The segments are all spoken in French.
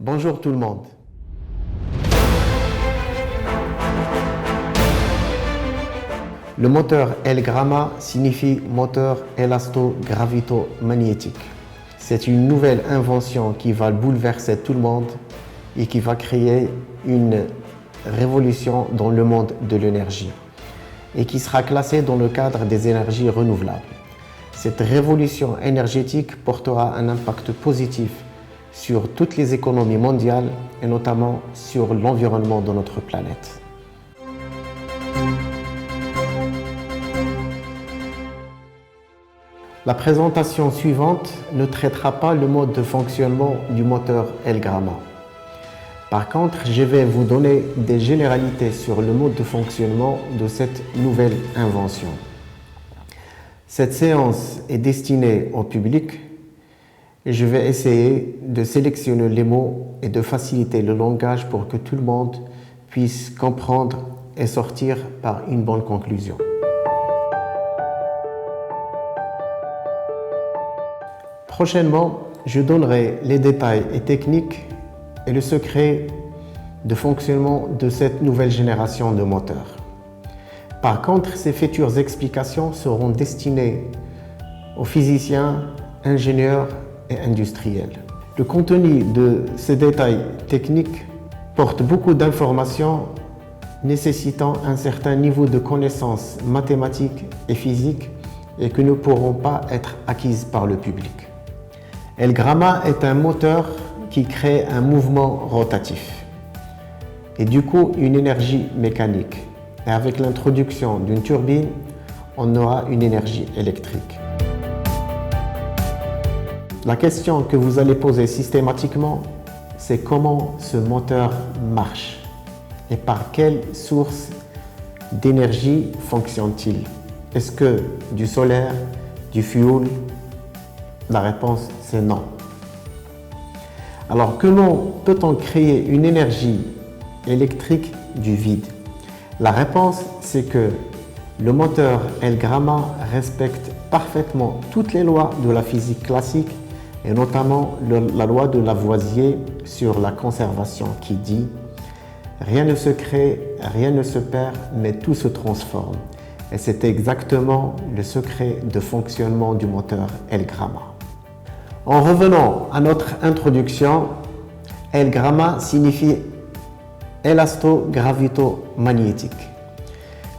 Bonjour tout le monde. Le moteur L-Gramma signifie moteur élasto-gravito-magnétique. C'est une nouvelle invention qui va bouleverser tout le monde et qui va créer une révolution dans le monde de l'énergie et qui sera classée dans le cadre des énergies renouvelables. Cette révolution énergétique portera un impact positif sur toutes les économies mondiales et notamment sur l'environnement de notre planète. La présentation suivante ne traitera pas le mode de fonctionnement du moteur L-Gramma. Par contre, je vais vous donner des généralités sur le mode de fonctionnement de cette nouvelle invention. Cette séance est destinée au public et je vais essayer de sélectionner les mots et de faciliter le langage pour que tout le monde puisse comprendre et sortir par une bonne conclusion. Prochainement, je donnerai les détails et techniques et le secret de fonctionnement de cette nouvelle génération de moteurs. Par contre, ces futures explications seront destinées aux physiciens, ingénieurs et industriels. Le contenu de ces détails techniques porte beaucoup d'informations nécessitant un certain niveau de connaissances mathématiques et physiques et que ne pourront pas être acquises par le public. L-Gramma est un moteur qui crée un mouvement rotatif et du coup une énergie mécanique. Et avec l'introduction d'une turbine, on aura une énergie électrique. La question que vous allez poser systématiquement, c'est comment ce moteur marche et par quelle source d'énergie fonctionne-t-il? Est-ce que du solaire, du fioul? La réponse, c'est non. Alors, comment peut-on créer une énergie électrique du vide? La réponse, c'est que le moteur L-Gramma respecte parfaitement toutes les lois de la physique classique et notamment la loi de Lavoisier sur la conservation qui dit « Rien ne se crée, rien ne se perd, mais tout se transforme ». Et c'est exactement le secret de fonctionnement du moteur L-Gramma. En revenant à notre introduction, L-Gramma signifie élasto-gravito-magnétique.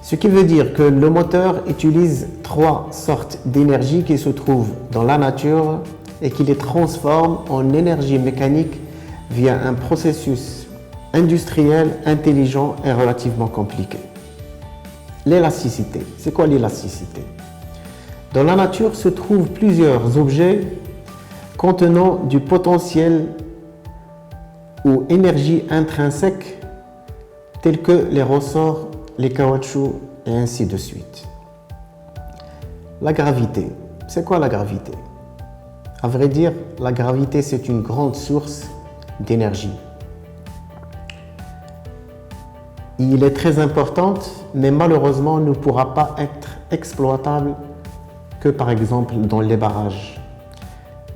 Ce qui veut dire que le moteur utilise trois sortes d'énergie qui se trouvent dans la nature et qui les transforme en énergie mécanique via un processus industriel, intelligent et relativement compliqué. L'élasticité. C'est quoi l'élasticité? Dans la nature se trouvent plusieurs objets contenant du potentiel ou énergie intrinsèque tels que les ressorts, les caoutchoucs et ainsi de suite. La gravité. C'est quoi la gravité? À vrai dire, la gravité c'est une grande source d'énergie. Il est très importante, mais malheureusement ne pourra pas être exploitable que par exemple dans les barrages.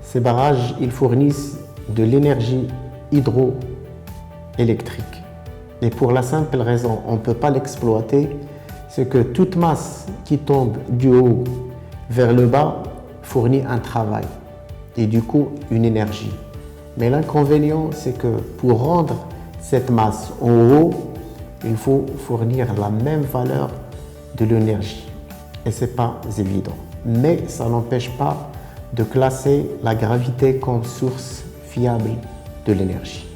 Ces barrages, ils fournissent de l'énergie hydroélectrique. Et pour la simple raison, on ne peut pas l'exploiter, c'est que toute masse qui tombe du haut vers le bas fournit un travail et du coup une énergie. Mais l'inconvénient, c'est que pour rendre cette masse en haut, il faut fournir la même valeur de l'énergie. Et ce n'est pas évident. Mais ça n'empêche pas de classer la gravité comme source fiable de l'énergie.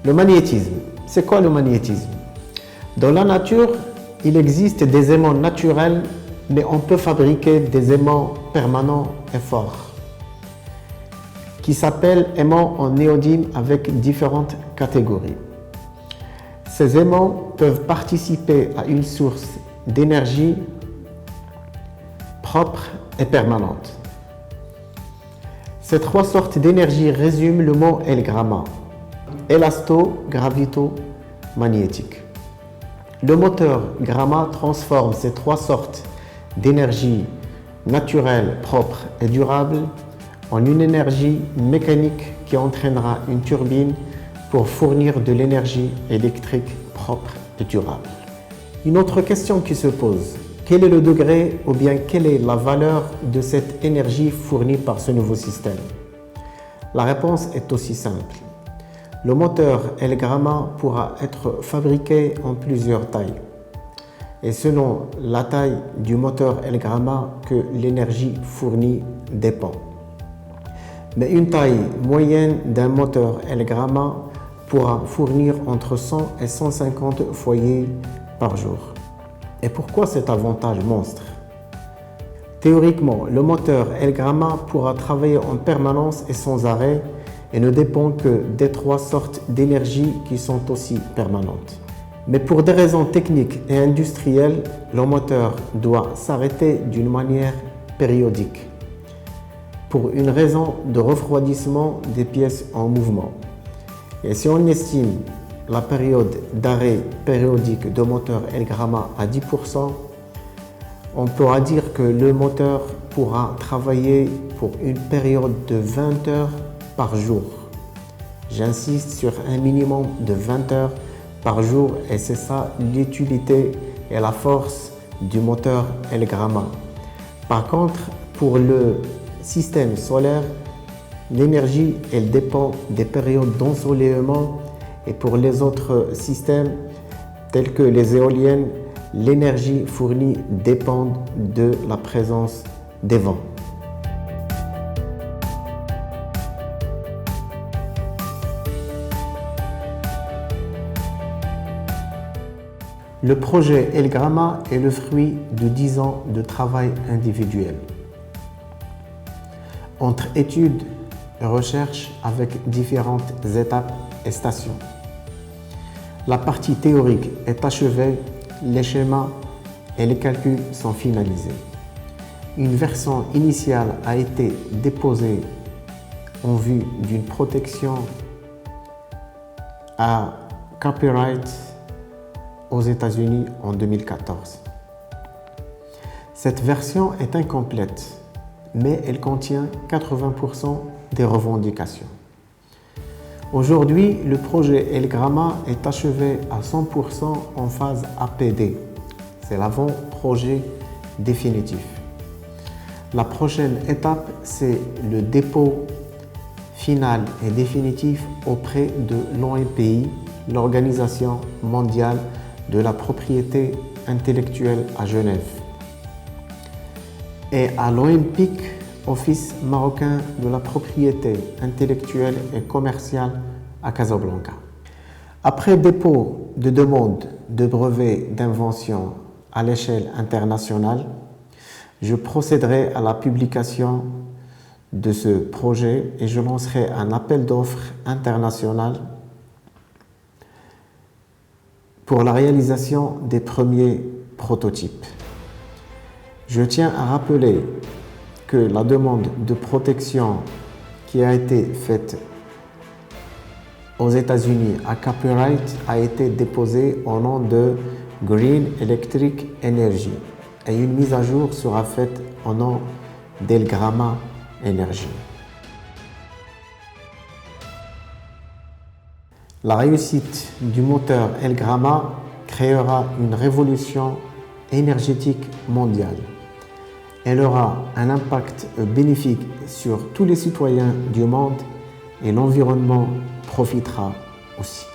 Le magnétisme. C'est quoi le magnétisme? Dans la nature, il existe des aimants naturels, mais on peut fabriquer des aimants permanents et forts qui s'appellent aimants en néodyme avec différentes catégories. Ces aimants peuvent participer à une source d'énergie propre et permanente. Ces trois sortes d'énergie résument le mot L-Gramma, élasto-gravito-magnétique. Le moteur Gramma transforme ces trois sortes d'énergie naturelle, propre et durable en une énergie mécanique qui entraînera une turbine pour fournir de l'énergie électrique propre et durable. Une autre question qui se pose, quel est le degré ou bien quelle est la valeur de cette énergie fournie par ce nouveau système? La réponse est aussi simple. Le moteur El Grama pourra être fabriqué en plusieurs tailles. Et selon la taille du moteur El Grama que l'énergie fournie dépend. Mais une taille moyenne d'un moteur El Grama pourra fournir entre 100 et 150 foyers par jour. Et pourquoi cet avantage monstre? Théoriquement, le moteur El Grama pourra travailler en permanence et sans arrêt et ne dépend que des trois sortes d'énergie qui sont aussi permanentes. Mais pour des raisons techniques et industrielles, le moteur doit s'arrêter d'une manière périodique pour une raison de refroidissement des pièces en mouvement. Et si on estime la période d'arrêt périodique de moteur El Grama à 10%, on pourra dire que le moteur pourra travailler pour une période de 20 heures par jour. J'insiste sur un minimum de 20 heures par jour et c'est ça l'utilité et la force du moteur El Grama. Par contre, pour le système solaire, l'énergie elle dépend des périodes d'ensoleillement et pour les autres systèmes tels que les éoliennes, l'énergie fournie dépend de la présence des vents. Le projet El Grama est le fruit de 10 ans de travail individuel. Entre études et recherches avec différentes étapes et stations. La partie théorique est achevée, les schémas et les calculs sont finalisés. Une version initiale a été déposée en vue d'une protection à copyright aux États-Unis en 2014. Cette version est incomplète, mais elle contient 80% des revendications. Aujourd'hui, le projet El Grama est achevé à 100% en phase APD. C'est l'avant-projet définitif. La prochaine étape, c'est le dépôt final et définitif auprès de l'OMPI, l'Organisation mondiale de la propriété intellectuelle à Genève, et à l'OMPIC, Office marocain de la propriété intellectuelle et commerciale à Casablanca. Après dépôt de demande de brevet d'invention à l'échelle internationale, je procéderai à la publication de ce projet et je lancerai un appel d'offres international pour la réalisation des premiers prototypes. Je tiens à rappeler que la demande de protection qui a été faite aux États-Unis à copyright a été déposée au nom de Green Electric Energy et une mise à jour sera faite au nom d'El Grama Energy. La réussite du moteur El Grama créera une révolution énergétique mondiale. Elle aura un impact bénéfique sur tous les citoyens du monde et l'environnement profitera aussi.